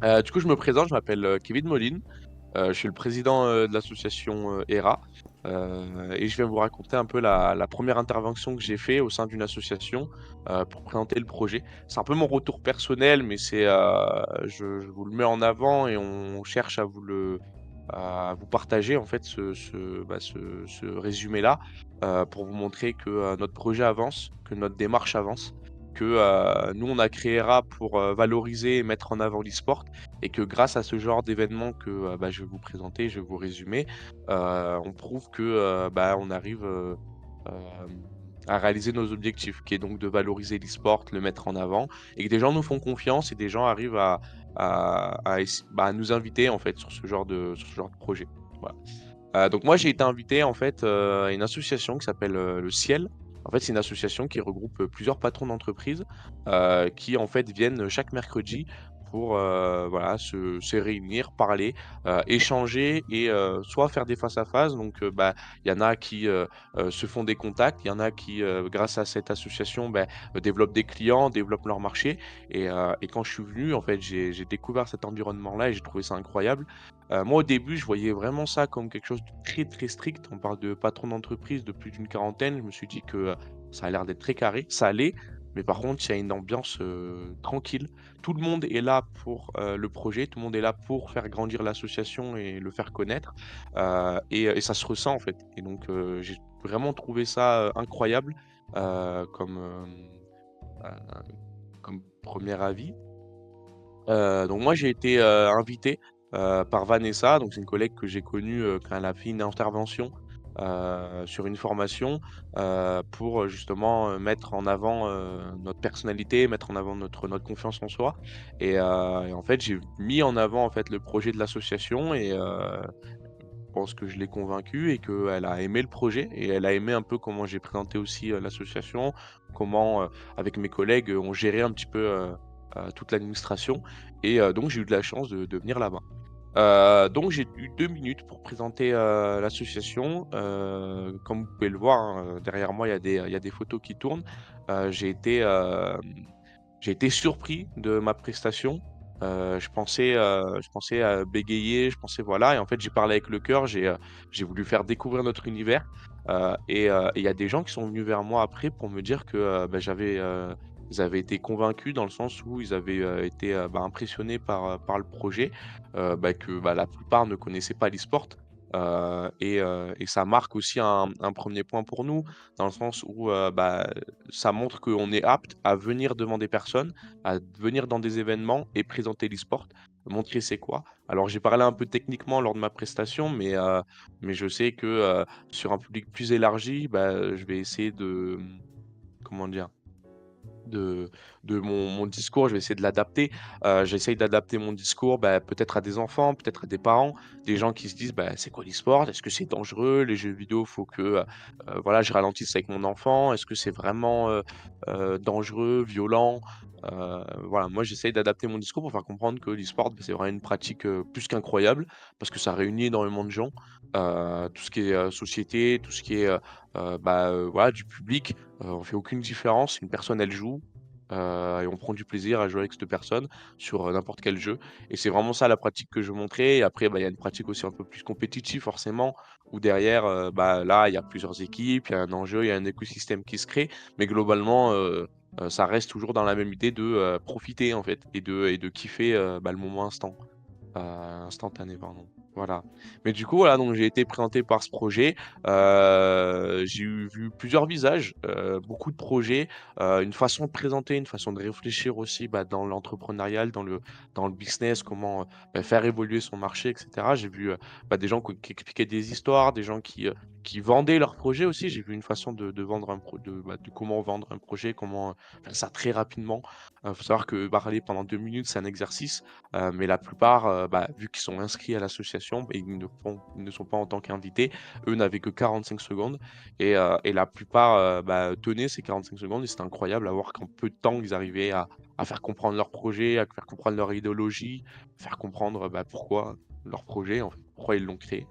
Du coup, je me présente, je m'appelle, Kevin Moline, je suis le président, de l'association, ERA, et je vais vous raconter un peu la 1re intervention que j'ai fait au sein d'une association, pour présenter le projet. C'est un peu mon retour personnel, mais je vous le mets en avant et on cherche à vous partager en fait ce résumé-là, pour vous montrer que, notre projet avance, que notre démarche avance, que, nous on a créé ERA pour, valoriser et mettre en avant l'e-sport et que grâce à ce genre d'événement que, je vais vous présenter, je vais vous résumer, on prouve que, on arrive, à réaliser nos objectifs, qui est donc de valoriser l'e-sport, le mettre en avant et que des gens nous font confiance et des gens arrivent à nous inviter en fait sur ce genre de projet. Voilà. Donc moi j'ai été invité en fait, à une association qui s'appelle, Le Ciel. En fait, c'est une association qui regroupe, plusieurs patrons d'entreprises, qui en fait viennent chaque mercredi pour, voilà, se réunir, parler, échanger et soit faire des face à face donc il y en a qui, se font des contacts, il y en a qui, grâce à cette association, développent des clients, développent leur marché et quand je suis venu en fait, j'ai découvert cet environnement-là et j'ai trouvé ça incroyable. Moi, au début, je voyais vraiment ça comme quelque chose de très, très strict. On parle de patrons d'entreprise de plus d'une quarantaine. Je me suis dit que, ça a l'air d'être très carré. Ça l'est, mais par contre, il y a une ambiance, tranquille. Tout le monde est là pour, le projet, tout le monde est là pour faire grandir l'association et le faire connaître, et ça se ressent, en fait et donc j'ai vraiment trouvé ça, incroyable, comme, comme 1er avis. Donc moi j'ai été, invité, par Vanessa, donc c'est une collègue que j'ai connue, quand elle a fait une intervention, sur une formation, pour, justement, mettre en avant, notre personnalité, mettre en avant notre confiance en soi et en fait, j'ai mis en avant, en fait, le projet de l'association et je pense que je l'ai convaincue et qu'elle a aimé le projet et elle a aimé un peu comment j'ai présenté aussi, l'association, comment, avec mes collègues, on gérait un petit peu, toute l'administration et donc j'ai eu de la chance de venir là-bas. Donc j'ai eu 2 minutes pour présenter, l'association. Comme vous pouvez le voir, hein, derrière moi, il y a des photos qui tournent. J'ai été surpris de ma prestation. Je pensais, bégayer, je pensais voilà et en fait, j'ai parlé avec le cœur, j'ai voulu faire découvrir notre univers, et il y a des gens qui sont venus vers moi après pour me dire que, ils avaient été convaincus dans le sens où ils avaient, été, impressionnés par le projet, que, la plupart ne connaissaient pas l'e-sport, et ça marque aussi un 1er point pour nous, dans le sens où, ça montre qu'on est apte à venir devant des personnes, à venir dans des événements et présenter l'e-sport, montrer c'est quoi. Alors j'ai parlé un peu techniquement lors de ma prestation, mais je sais que, sur un public plus élargi, je vais essayer de, comment dire? De mon discours, je vais essayer de l'adapter. J'essaye d'adapter mon discours, peut-être à des enfants, peut-être à des parents, des gens qui se disent: «C'est quoi l'e-sport? Est-ce que c'est dangereux? Les jeux vidéo, faut que, voilà, je ralentisse avec mon enfant. Est-ce que c'est vraiment, dangereux, violent?» Voilà, moi j'essaye d'adapter mon discours pour faire comprendre que l'e-sport, c'est vraiment une pratique, plus qu'incroyable parce que ça réunit énormément de gens. Tout ce qui est, société, tout ce qui est, voilà, du public. On fait aucune différence. Une personne, elle joue, et on prend du plaisir à jouer avec cette personne sur, n'importe quel jeu et c'est vraiment ça la pratique que je veux montrer et après, il y a une pratique aussi un peu plus compétitive forcément où derrière, là, il y a plusieurs équipes, il y a un enjeu, il y a un écosystème qui se crée mais globalement, ça reste toujours dans la même idée de, profiter en fait et de kiffer, le moment instantané, pardon. Voilà. Mais du coup, voilà, donc j'ai été présenté par ce projet. J'ai vu plusieurs visages, beaucoup de projets, une façon de présenter, une façon de réfléchir aussi, dans l'entrepreneurial, dans le business, comment, faire évoluer son marché et cetera. J'ai vu, des gens qui expliquaient des histoires, des gens qui vendaient leurs projets aussi. J'ai vu une façon de vendre de comment vendre un projet, comment, faire ça très rapidement. Faut savoir que parler pendant 2 minutes, c'est un exercice. Mais la plupart, vu qu'ils sont inscrits à l'association et ils ne sont pas en tant qu'invités, eux n'avaient que 45 secondes et la plupart, tenaient ces 45 secondes et c'était incroyable à voir qu'en peu de temps, ils arrivaient à faire comprendre leur projet, à faire comprendre leur idéologie, faire comprendre, pourquoi leur projet, en fait, pourquoi ils l'ont créé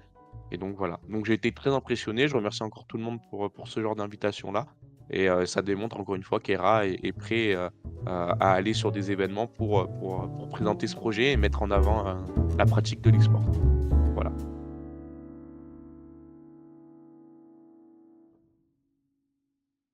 et donc voilà. Donc j'ai été très impressionné, je remercie encore tout le monde pour ce genre d'invitation-là et ça démontre encore une fois qu'ERA est prêt, à aller sur des événements pour présenter ce projet et mettre en avant, la pratique de l'e-sport. Voilà.